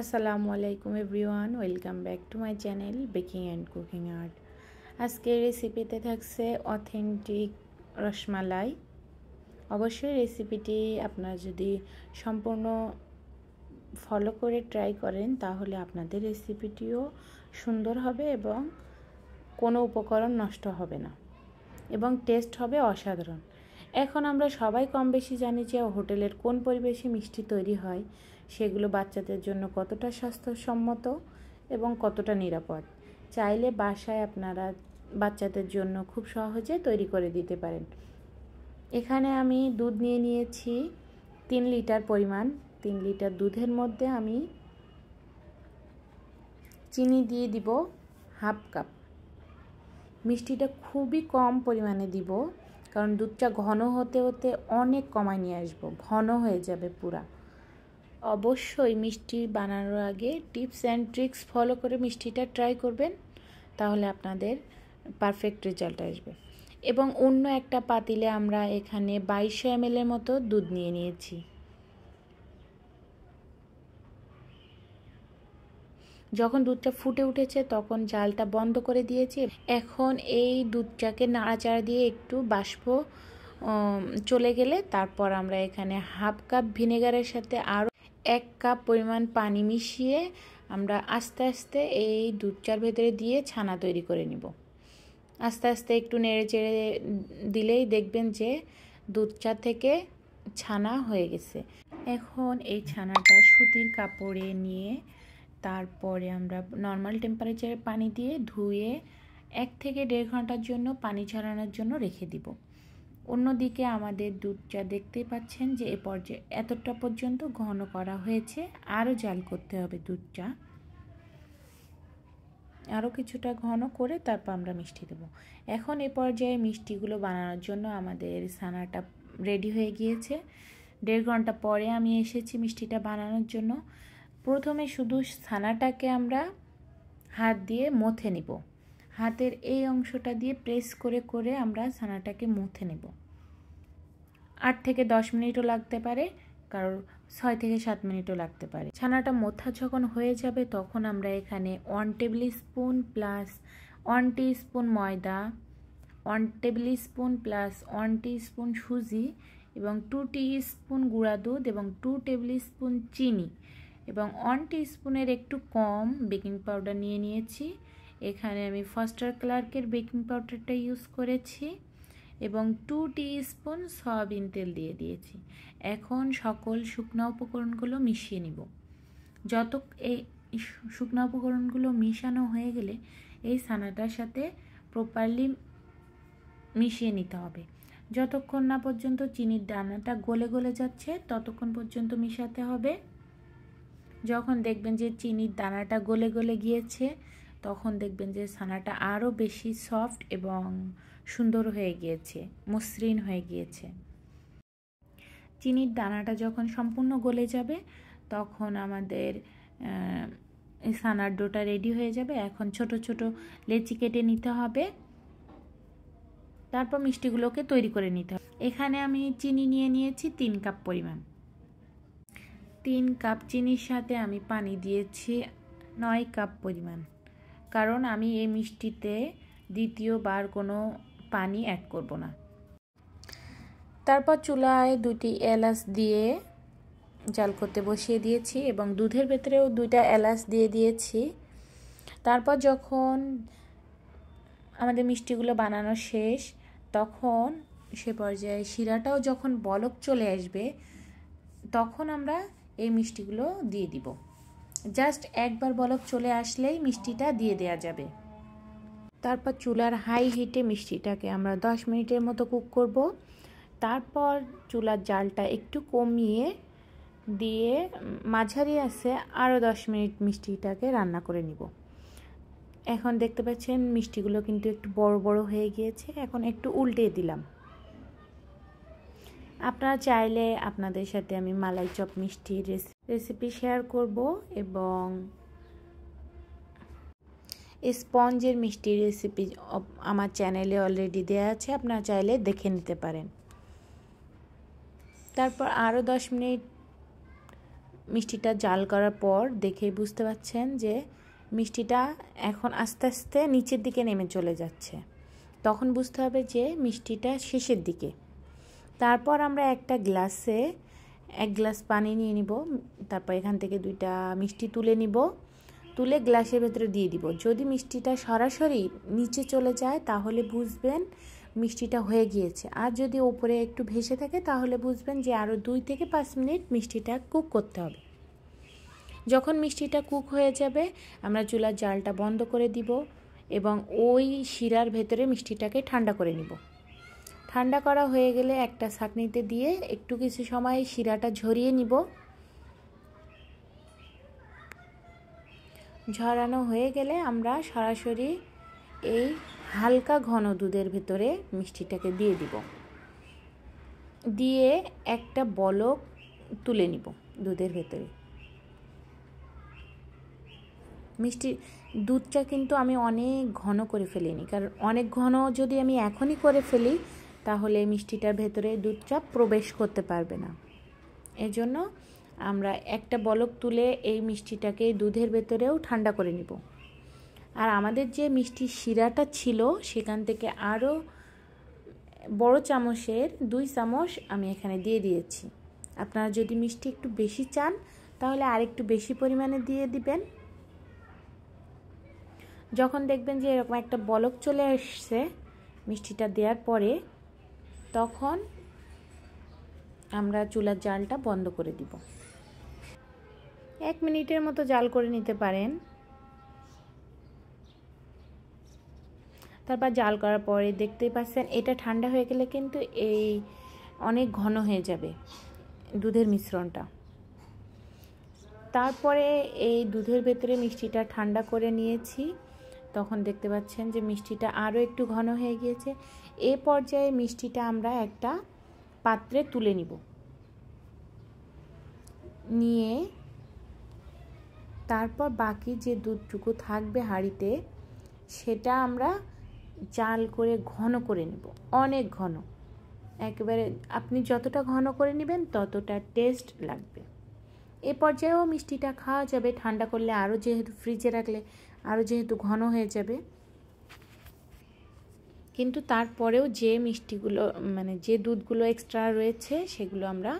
আসসালামু আলাইকুম everyone, welcome back to my channel baking and cooking art. আজকের রেসিপিতে থাকছে অথেন্টিক রসমালাই। অবশ্যই রেসিপিটি আপনারা যদি সম্পূর্ণ ফলো করে ট্রাই করেন তাহলে আপনাদের রেসিপিটিও সুন্দর হবে এবং কোনো উপকরণ নষ্ট হবে না এবং টেস্ট হবে অসাধারণ। এখন আমরা সবাই কম বেশি জানি যে হোটেলের কোন পরিবেশে মিষ্টি তৈরি হয়, সেগুলো বাচ্চাদের জন্য কতটা স্বাস্থ্যসম্মত এবং কতটা নিরাপদ। চাইলে বাসায় আপনারা বাচ্চাদের জন্য খুব সহজে তৈরি করে দিতে পারেন। এখানে আমি দুধ নিয়ে নিয়েছি 3 লিটার পরিমাণ। 3 লিটার দুধের মধ্যে আমি চিনি দিয়ে দিব হাফ কাপ। মিষ্টিটা খুবই কম পরিমাণে দিব, কারণ দুধটা ঘন হতে হতে অনেক কমায় নিয়ে আসবো, ঘন হয়ে যাবে পুরা। অবশ্যই মিষ্টি বানানোর আগে টিপস অ্যান্ড ট্রিক্স ফলো করে মিষ্টিটা ট্রাই করবেন, তাহলে আপনাদের পারফেক্ট রেজাল্ট আসবে। এবং অন্য একটা পাতিলে আমরা এখানে 2200 ml এর মতো দুধ নিয়ে নিয়েছি। যখন দুধটা ফুটে উঠেছে তখন জালটা বন্ধ করে দিয়েছি। এখন এই দুধটাকে নাড়াচাড়া দিয়ে একটু বাষ্প চলে গেলে তারপর আমরা এখানে হাফ কাপ ভিনেগারের সাথে আরও 1 কাপ পরিমাণ পানি মিশিয়ে আমরা আস্তে আস্তে এই দুধটার ভেতরে দিয়ে ছানা তৈরি করে নিব। আস্তে আস্তে একটু নেড়ে চেড়ে দিলেই দেখবেন যে দুধটা থেকে ছানা হয়ে গেছে। এখন এই ছানাটা সুতির কাপড়ে নিয়ে তারপরে আমরা নর্মাল টেম্পারেচারে পানি দিয়ে ধুয়ে 1 থেকে 1.5 ঘন্টার জন্য পানি ঝরানোর জন্য রেখে দিব। অন্যদিকে আমাদের দুধটা দেখতেই পাচ্ছেন যে এ পর্যায়ে এতটা পর্যন্ত ঘন করা হয়েছে। আরও জাল করতে হবে দুধটা, আরও কিছুটা ঘন করে তারপর আমরা মিষ্টি দেব। এখন এ পর্যায়ে মিষ্টিগুলো বানানোর জন্য আমাদের ছানাটা রেডি হয়ে গিয়েছে। 1.5 ঘন্টা পরে আমি এসেছি মিষ্টিটা বানানোর জন্য। প্রথমে শুধু ছানাটাকে আমরা হাত দিয়ে মথে নিব। হাতের এই অংশটা দিয়ে প্রেস করে করে আমরা ছানাটাকে মথে নেব। 8 থেকে 10 মিনিটও লাগতে পারে, কারণ 6 থেকে 7 মিনিটও লাগতে পারে। ছানাটা মথা যখন হয়ে যাবে তখন আমরা এখানে 1 টেবিল স্পুন প্লাস 1 টিস্পুন ময়দা, 1 টেবিল স্পুন প্লাস 1 টিস্পুন সুজি এবং 2 টিস্পুন গুঁড়া দুধ এবং 2 টেবিল স্পুন চিনি এবং 1 টিস্পুনের একটু কম বেকিং পাউডার নিয়ে নিয়েছি। এখানে আমি ফস্টার ক্লার্কের বেকিং পাউডারটা ইউজ করেছি এবং 2 টিস্পুন সয়াবিন তেল দিয়ে দিয়েছি। এখন সকল শুকনো উপকরণগুলো মিশিয়ে নিব। যত এই শুকনো উপকরণগুলো মিশানো হয়ে গেলে এই ছানাটার সাথে প্রপারলি মিশিয়ে নিতে হবে। যতক্ষণ না পর্যন্ত চিনির দানাটা গলে গলে যাচ্ছে ততক্ষণ পর্যন্ত মিশাতে হবে। যখন দেখবেন যে চিনির দানাটা গলে গলে গিয়েছে তখন দেখবেন যে ছানাটা আরও বেশি সফট এবং সুন্দর হয়ে গিয়েছে, মসৃণ হয়ে গিয়েছে। চিনির দানাটা যখন সম্পূর্ণ গলে যাবে তখন আমাদের ছানার ডোটা রেডি হয়ে যাবে। এখন ছোট ছোট লেচি কেটে নিতে হবে, তারপর মিষ্টিগুলোকে তৈরি করে নিতে হবে। এখানে আমি চিনি নিয়ে নিয়েছি 3 কাপ পরিমাণ। 3 কাপ চিনির সাথে আমি পানি দিয়েছি 9 কাপ পরিমাণ, কারণ আমি এই মিষ্টিতে দ্বিতীয়বার কোনো পানি অ্যাড করব না। তারপর চুলায় 2টি এলাচ দিয়ে জাল করতে বসিয়ে দিয়েছি এবং দুধের ভেতরেও 2টা এলাচ দিয়ে দিয়েছি। তারপর যখন আমাদের মিষ্টিগুলো বানানো শেষ তখন সে পর্যায়ে শিরাটাও যখন বলক চলে আসবে তখন আমরা এই মিষ্টিগুলো দিয়ে দিব। জাস্ট একবার বলক চলে আসলেই মিষ্টিটা দিয়ে দেওয়া যাবে। তারপর চুলার হাই হিটে মিষ্টিটাকে আমরা 10 মিনিটের মতো কুক করব। তারপর চুলার জালটা একটু কমিয়ে দিয়ে মাঝারি আছে আরও 10 মিনিট মিষ্টিটাকে রান্না করে নিব। এখন দেখতে পাচ্ছেন মিষ্টিগুলো কিন্তু একটু বড় বড় হয়ে গিয়েছে। এখন একটু উল্টে দিলাম। আপনারা চাইলে আপনাদের সাথে আমি মালাই চপ মিষ্টির রেসিপি শেয়ার করব এবং স্পঞ্জের মিষ্টির রেসিপি আমার চ্যানেলে অলরেডি দেওয়া আছে, আপনারা চাইলে দেখে নিতে পারেন। তারপর আরও 10 মিনিট মিষ্টিটা জাল করার পর দেখেই বুঝতে পারছেন যে মিষ্টিটা এখন আস্তে আস্তে নিচের দিকে নেমে চলে যাচ্ছে। তখন বুঝতে হবে যে মিষ্টিটা শেষের দিকে। তারপর আমরা একটা গ্লাসে 1 গ্লাস পানি নিয়ে নিব। তারপর এখান থেকে 2টা মিষ্টি তুলে নিব, তুলে গ্লাসের ভেতরে দিয়ে দিব। যদি মিষ্টিটা সরাসরি নিচে চলে যায় তাহলে বুঝবেন মিষ্টিটা হয়ে গিয়েছে, আর যদি উপরে একটু ভেসে থাকে তাহলে বুঝবেন যে আরও 2 থেকে 5 মিনিট মিষ্টিটা কুক করতে হবে। যখন মিষ্টিটা কুক হয়ে যাবে আমরা চুলার জালটা বন্ধ করে দিব এবং ওই শিরার ভেতরে মিষ্টিটাকে ঠান্ডা করে নিব। ঠান্ডা করা হয়ে গেলে একটা ছাঁকনিতে দিয়ে একটু কিছু সময় শিরাটা ঝরিয়ে নিব। ঝরানো হয়ে গেলে আমরা সরাসরি এই হালকা ঘন দুধের ভেতরে মিষ্টিটাকে দিয়ে দিব, দিয়ে একটা বলক তুলে নিব দুধের ভেতরে। দুধটা কিন্তু আমি অনেক ঘন করে ফেলিনি, কারণ অনেক ঘন যদি আমি এখনই করে ফেলি তাহলে মিষ্টিটার ভেতরে দুধটা প্রবেশ করতে পারবে না। এজন্য আমরা একটা বলক তুলে এই মিষ্টিটাকে দুধের ভেতরেও ঠান্ডা করে নিব। আর আমাদের যে মিষ্টির শিরাটা ছিল সেখান থেকে আরও বড় চামচের 2 চামচ আমি এখানে দিয়ে দিয়েছি। আপনারা যদি মিষ্টি একটু বেশি চান তাহলে আরেকটু বেশি পরিমাণে দিয়ে দিবেন। যখন দেখবেন যে এরকম একটা বলক চলে আসছে মিষ্টিটা দেওয়ার পরে, তখন আমরা চুলার জালটা বন্ধ করে দিব। 1 মিনিটের মতো জাল করে নিতে পারেন। তারপর জাল করার পরে দেখতেই পাচ্ছেন এটা ঠান্ডা হয়ে গেলে কিন্তু এই অনেক ঘন হয়ে যাবে দুধের মিশ্রণটা। তারপরে এই দুধের ভেতরে মিষ্টিটা ঠান্ডা করে নিয়েছি। তখন দেখতে পাচ্ছেন যে মিষ্টিটা আরও একটু ঘন হয়ে গিয়েছে। এই পর্যায়ে মিষ্টিটা আমরা একটা পাত্রে তুলে নিব, নিয়ে তারপর বাকি যে দুধটুকু থাকবে হাঁড়িতে সেটা আমরা জাল করে ঘন করে নেব, অনেক ঘন। একেবারে আপনি যতটা ঘন করে নেবেন ততটা টেস্ট লাগবে। এ পর্যায়েও মিষ্টিটা খাওয়া যাবে, ঠান্ডা করলে আরও, যেহেতু ফ্রিজে রাখলে আরও যেহেতু ঘন হয়ে যাবে। কিন্তু তারপরেও যে মিষ্টিগুলো মানে যে দুধগুলো এক্সট্রা রয়েছে সেগুলো আমরা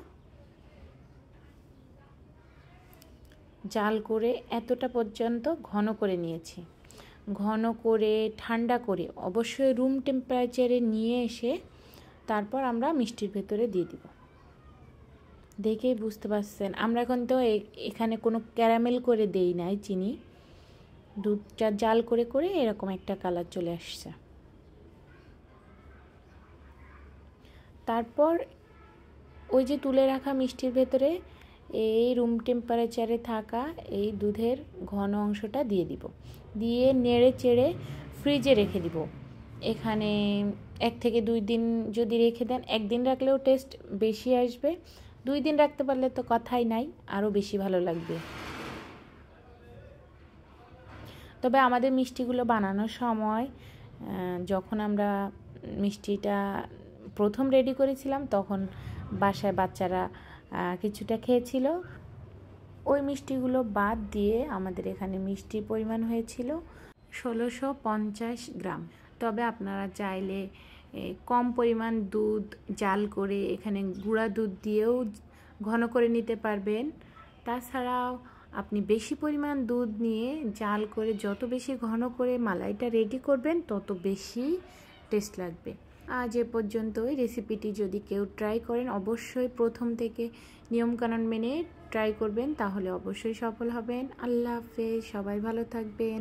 জাল করে এতটা পর্যন্ত ঘন করে নিয়েছি। ঘন করে ঠান্ডা করে অবশ্যই রুম টেম্পারেচারে নিয়ে এসে তারপর আমরা মিষ্টির ভেতরে দিয়ে দিব। দেখেই বুঝতে পারছেন আমরা এখন তো এখানে কোনো ক্যারামেল করে দেই নাই চিনি, দুধটা জাল করে করে এরকম একটা কালার চলে আসছে। তারপর ওই যে তুলে রাখা মিষ্টির ভেতরে এই রুম টেম্পারেচারে থাকা এই দুধের ঘন অংশটা দিয়ে দিব, দিয়ে নেড়ে চেড়ে ফ্রিজে রেখে দিব। এখানে 1 থেকে 2 দিন যদি রেখে দেন, 1 দিন রাখলেও টেস্ট বেশি আসবে, 2 দিন রাখতে পারলে তো কথাই নাই, আরও বেশি ভালো লাগবে। তবে আমাদের মিষ্টিগুলো বানানোর সময় যখন আমরা মিষ্টিটা প্রথম রেডি করেছিলাম তখন বাসায় বাচ্চারা কিছুটা খেয়েছিল। ওই মিষ্টিগুলো বাদ দিয়ে আমাদের এখানে মিষ্টির পরিমাণ হয়েছিল 1650 গ্রাম। তবে আপনারা চাইলে কম পরিমাণ দুধ জাল করে এখানে গুঁড়া দুধ দিয়েও ঘন করে নিতে পারবেন। তাছাড়াও আপনি বেশি পরিমাণ দুধ নিয়ে জাল করে যত বেশি ঘন করে মালাইটা রেডি করবেন তত বেশি টেস্ট লাগবে। আজ এ পর্যন্তই। রেসিপিটি যদি কেউ ট্রাই করেন অবশ্যই প্রথম থেকে নিয়মকানুন মেনে ট্রাই করবেন, তাহলে অবশ্যই সফল হবেন। আল্লাহ হাফেজ, সবাই ভালো থাকবেন।